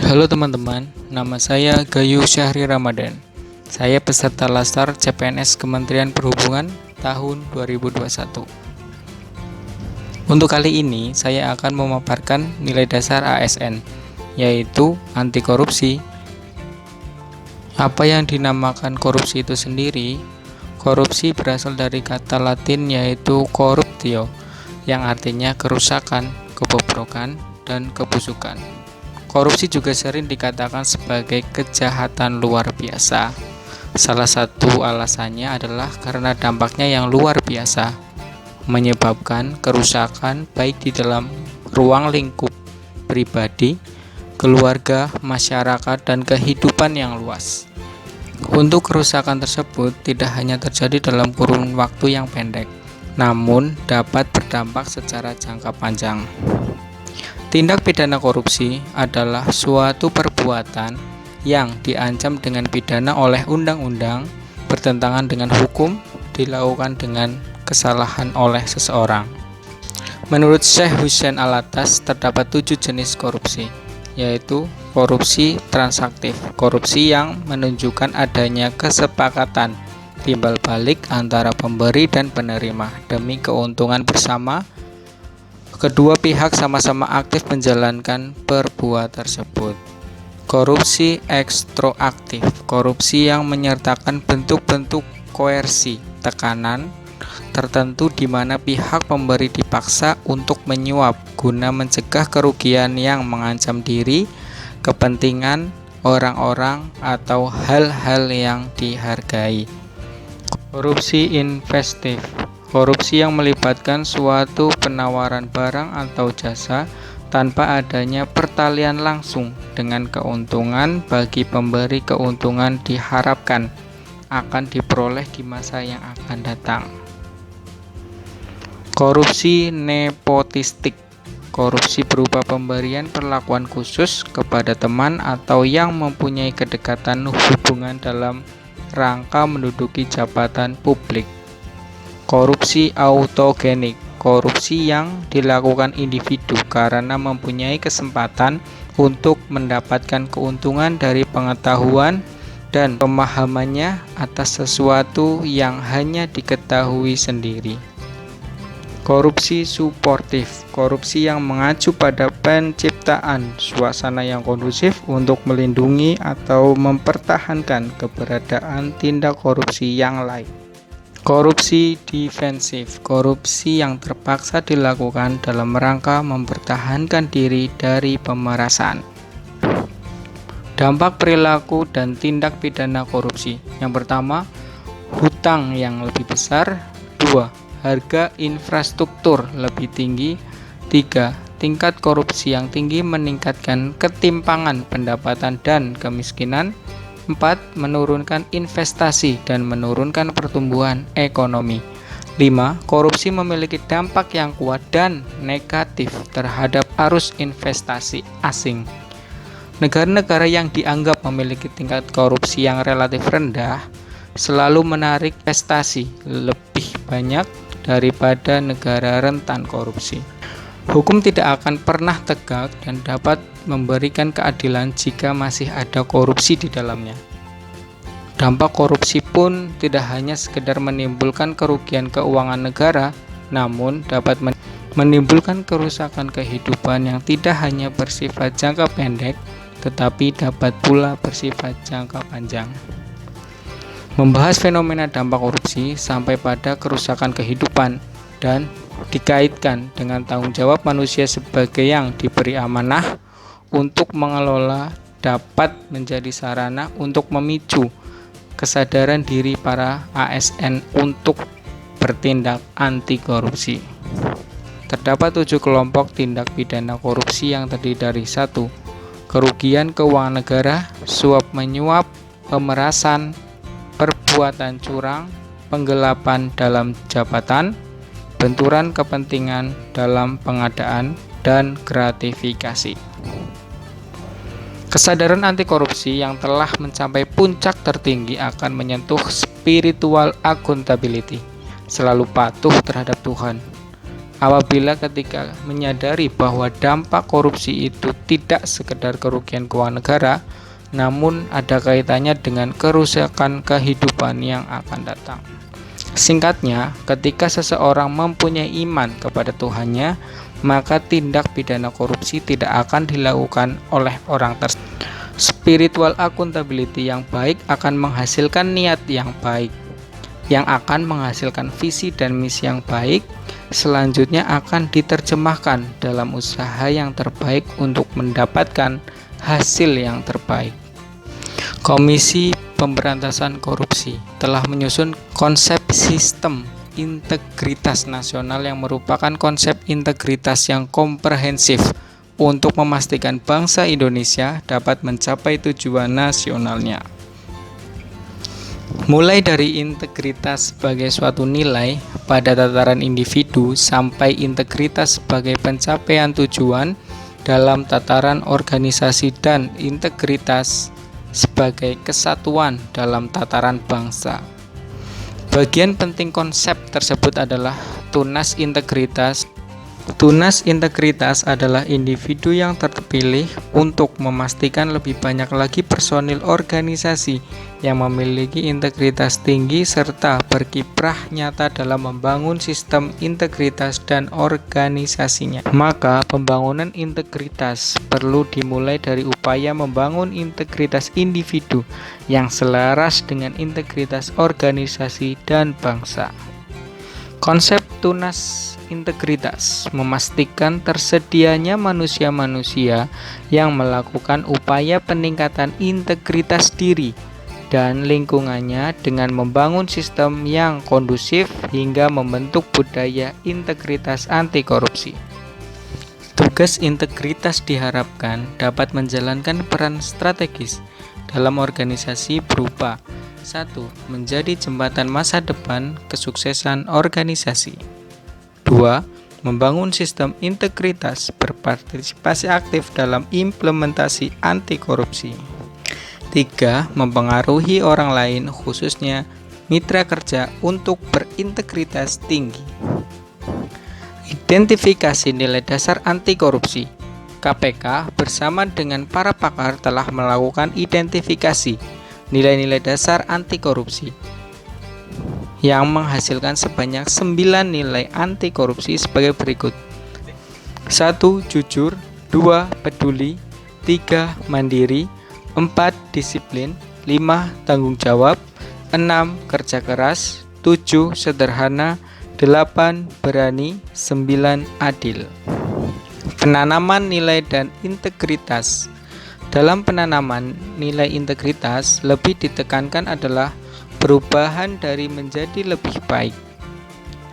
Halo teman-teman, nama saya Gayu Syahri Ramadan. Saya peserta Lasar CPNS Kementerian Perhubungan tahun 2021. Untuk kali ini, saya akan memaparkan nilai dasar ASN, yaitu anti korupsi. Apa yang dinamakan korupsi itu sendiri? Korupsi berasal dari kata Latin yaitu corruptio, yang artinya kerusakan, kebobrokan, dan kebusukan. Korupsi juga sering dikatakan sebagai kejahatan luar biasa. Salah satu alasannya adalah karena dampaknya yang luar biasa, menyebabkan kerusakan baik di dalam ruang lingkup pribadi, keluarga, masyarakat, dan kehidupan yang luas. Untuk kerusakan tersebut tidak hanya terjadi dalam kurun waktu yang pendek, namun dapat berdampak secara jangka panjang. Tindak pidana korupsi adalah suatu perbuatan yang diancam dengan pidana oleh undang-undang, bertentangan dengan hukum, dilakukan dengan kesalahan oleh seseorang. Menurut Syekh Hussein Alatas, terdapat 7 jenis korupsi, yaitu korupsi transaktif, korupsi yang menunjukkan adanya kesepakatan timbal balik antara pemberi dan penerima demi keuntungan bersama. Kedua pihak sama-sama aktif menjalankan perbuatan tersebut. Korupsi ekstroaktif, korupsi yang menyertakan bentuk-bentuk koersi, tekanan tertentu di mana pihak pemberi dipaksa untuk menyuap guna mencegah kerugian yang mengancam diri, kepentingan orang-orang, atau hal-hal yang dihargai. Korupsi investif, korupsi yang melibatkan suatu penawaran barang atau jasa tanpa adanya pertalian langsung dengan keuntungan bagi pemberi. Keuntungan diharapkan akan diperoleh di masa yang akan datang. Korupsi nepotistik, korupsi berupa pemberian perlakuan khusus kepada teman atau yang mempunyai kedekatan hubungan dalam rangka menduduki jabatan publik. Korupsi autogenik, korupsi yang dilakukan individu karena mempunyai kesempatan untuk mendapatkan keuntungan dari pengetahuan dan pemahamannya atas sesuatu yang hanya diketahui sendiri. Korupsi suportif, korupsi yang mengacu pada penciptaan suasana yang kondusif untuk melindungi atau mempertahankan keberadaan tindak korupsi yang lain. Korupsi defensif, korupsi yang terpaksa dilakukan dalam rangka mempertahankan diri dari pemerasan. Dampak perilaku dan tindak pidana korupsi. Yang pertama, hutang yang lebih besar. 2. Harga infrastruktur lebih tinggi. 3. Tingkat korupsi yang tinggi meningkatkan ketimpangan pendapatan dan kemiskinan. 4. Menurunkan investasi dan menurunkan pertumbuhan ekonomi. 5. Korupsi memiliki dampak yang kuat dan negatif terhadap arus investasi asing. Negara-negara yang dianggap memiliki tingkat korupsi yang relatif rendah selalu menarik investasi lebih banyak daripada negara rentan korupsi. Hukum tidak akan pernah tegak dan dapat memberikan keadilan jika masih ada korupsi di dalamnya. Dampak korupsi pun tidak hanya sekedar menimbulkan kerugian keuangan negara, namun dapat menimbulkan kerusakan kehidupan yang tidak hanya bersifat jangka pendek, tetapi dapat pula bersifat jangka panjang. Membahas fenomena dampak korupsi sampai pada kerusakan kehidupan dan dikaitkan dengan tanggung jawab manusia sebagai yang diberi amanah untuk mengelola dapat menjadi sarana untuk memicu kesadaran diri para ASN untuk bertindak anti korupsi. Terdapat 7 kelompok tindak pidana korupsi yang terdiri dari 1. Kerugian keuangan negara, suap menyuap, pemerasan, perbuatan curang, penggelapan dalam jabatan, benturan kepentingan dalam pengadaan, dan gratifikasi. Kesadaran anti korupsi yang telah mencapai puncak tertinggi akan menyentuh spiritual accountability, selalu patuh terhadap Tuhan, Apabila ketika menyadari bahwa dampak korupsi itu tidak sekedar kerugian keuangan negara, namun ada kaitannya dengan kerusakan kehidupan yang akan datang. Singkatnya, ketika seseorang mempunyai iman kepada Tuhannya, maka tindak pidana korupsi tidak akan dilakukan oleh orang tersebut. Spiritual accountability yang baik akan menghasilkan niat yang baik, yang akan menghasilkan visi dan misi yang baik. Selanjutnya akan diterjemahkan dalam usaha yang terbaik untuk mendapatkan hasil yang terbaik. Komisi Pemberantasan Korupsi telah menyusun konsep sistem integritas nasional yang merupakan konsep integritas yang komprehensif untuk memastikan bangsa Indonesia dapat mencapai tujuan nasionalnya. Mulai dari integritas sebagai suatu nilai pada tataran individu sampai integritas sebagai pencapaian tujuan dalam tataran organisasi dan integritas sebagai kesatuan dalam tataran bangsa. Bagian penting konsep tersebut adalah tunas integritas. Tunas integritas adalah individu yang terpilih untuk memastikan lebih banyak lagi personil organisasi yang memiliki integritas tinggi serta berkiprah nyata dalam membangun sistem integritas dan organisasinya. Maka pembangunan integritas perlu dimulai dari upaya membangun integritas individu yang selaras dengan integritas organisasi dan bangsa. Konsep tunas integritas memastikan tersedianya manusia-manusia yang melakukan upaya peningkatan integritas diri dan lingkungannya dengan membangun sistem yang kondusif hingga membentuk budaya integritas anti korupsi. Tugas integritas diharapkan dapat menjalankan peran strategis dalam organisasi berupa 1. Menjadi jembatan masa depan kesuksesan organisasi. 2. Membangun sistem integritas berpartisipasi aktif dalam implementasi anti korupsi. 3. Mempengaruhi orang lain khususnya mitra kerja untuk berintegritas tinggi. Identifikasi nilai dasar anti korupsi. KPK bersama dengan para pakar telah melakukan identifikasi nilai-nilai dasar anti korupsi yang menghasilkan sebanyak 9 nilai anti korupsi sebagai berikut. 1. Jujur. 2. Peduli. 3. Mandiri. 4. Disiplin. 5. Tanggung jawab. 6. Kerja keras. 7. Sederhana. 8. Berani. 9. Adil. Penanaman nilai dan integritas. Dalam penanaman nilai integritas, lebih ditekankan adalah perubahan dari menjadi lebih baik.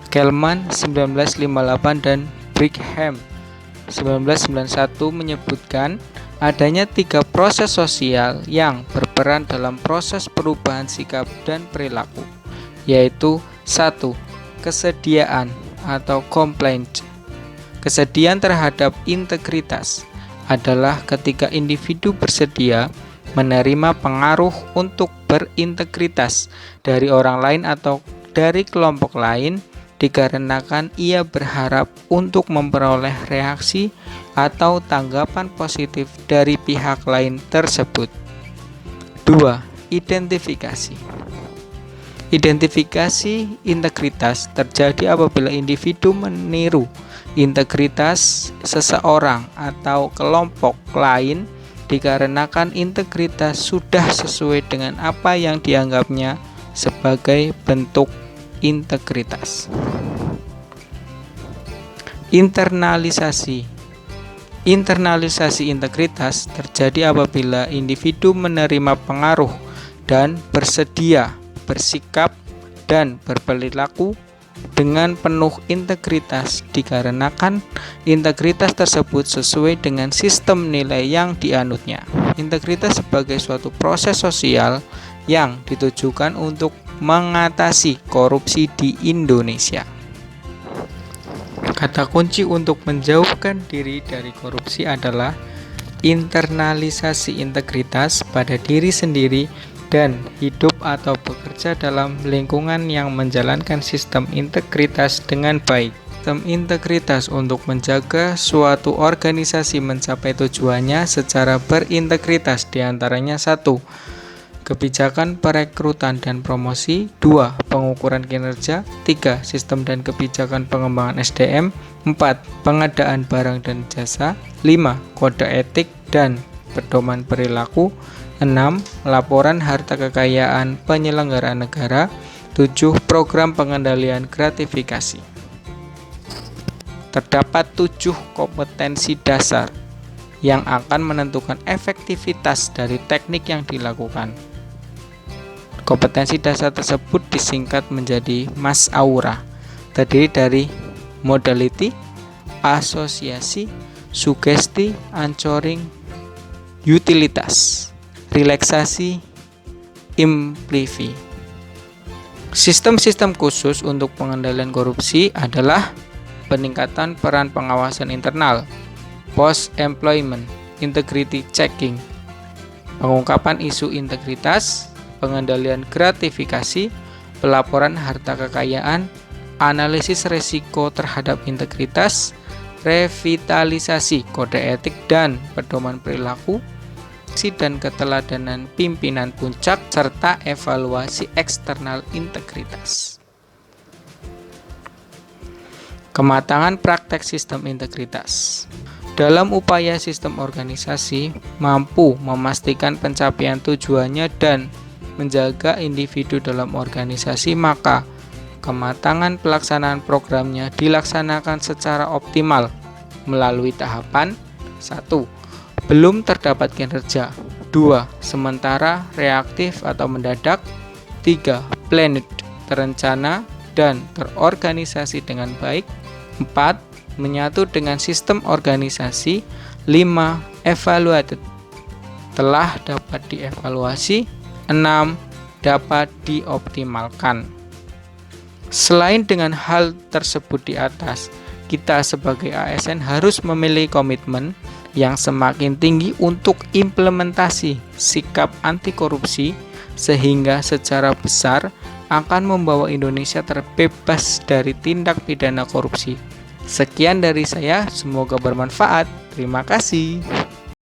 Kelman 1958 dan Brigham 1991 menyebutkan adanya 3 proses sosial yang berperan dalam proses perubahan sikap dan perilaku, yaitu 1. Kesediaan atau complaint. Kesediaan terhadap integritas adalah ketika individu bersedia menerima pengaruh untuk berintegritas dari orang lain atau dari kelompok lain dikarenakan ia berharap untuk memperoleh reaksi atau tanggapan positif dari pihak lain tersebut. 2. Identifikasi. Identifikasi integritas terjadi apabila individu meniru integritas seseorang atau kelompok lain dikarenakan integritas sudah sesuai dengan apa yang dianggapnya sebagai bentuk integritas. Internalisasi. Internalisasi integritas terjadi apabila individu menerima pengaruh dan bersedia bersikap dan berperilaku dengan penuh integritas dikarenakan integritas tersebut sesuai dengan sistem nilai yang dianutnya. Integritas sebagai suatu proses sosial yang ditujukan untuk mengatasi korupsi di Indonesia. Kata kunci untuk menjauhkan diri dari korupsi adalah internalisasi integritas pada diri sendiri dan hidup atau bekerja dalam lingkungan yang menjalankan sistem integritas dengan baik. sistem integritas untuk menjaga suatu organisasi mencapai tujuannya secara berintegritas, diantaranya 1. Kebijakan perekrutan dan promosi, 2. Pengukuran kinerja, 3. Sistem dan kebijakan pengembangan SDM, 4. Pengadaan barang dan jasa, 5. Kode etik dan pedoman perilaku, 6. Laporan harta kekayaan penyelenggara negara, 7. Program pengendalian gratifikasi. Terdapat 7 kompetensi dasar yang akan menentukan efektivitas dari teknik yang dilakukan. Kompetensi dasar tersebut disingkat menjadi MASAURA, terdiri dari modality, asosiasi, sugesti, anchoring, utilitas, relaksasi, implivi. Sistem-sistem khusus untuk pengendalian korupsi adalah peningkatan peran pengawasan internal, post-employment, integrity checking, pengungkapan isu integritas, pengendalian gratifikasi, pelaporan harta kekayaan, analisis risiko terhadap integritas, revitalisasi kode etik dan pedoman perilaku, dan keteladanan pimpinan puncak, serta evaluasi eksternal integritas. Kematangan praktek sistem integritas. Dalam upaya sistem organisasi mampu memastikan pencapaian tujuannya dan menjaga individu dalam organisasi, maka kematangan pelaksanaan programnya dilaksanakan secara optimal melalui tahapan 1. Belum terdapat kinerja, 2. Sementara, reaktif atau mendadak, 3. Planned, terencana dan terorganisasi dengan baik, 4. Menyatu dengan sistem organisasi, 5. Evaluated, telah dapat dievaluasi, 6. Dapat dioptimalkan. Selain dengan hal tersebut di atas, kita sebagai ASN harus memiliki komitmen yang semakin tinggi untuk implementasi sikap anti korupsi, sehingga secara besar akan membawa Indonesia terbebas dari tindak pidana korupsi. Sekian dari saya, semoga bermanfaat. Terima kasih.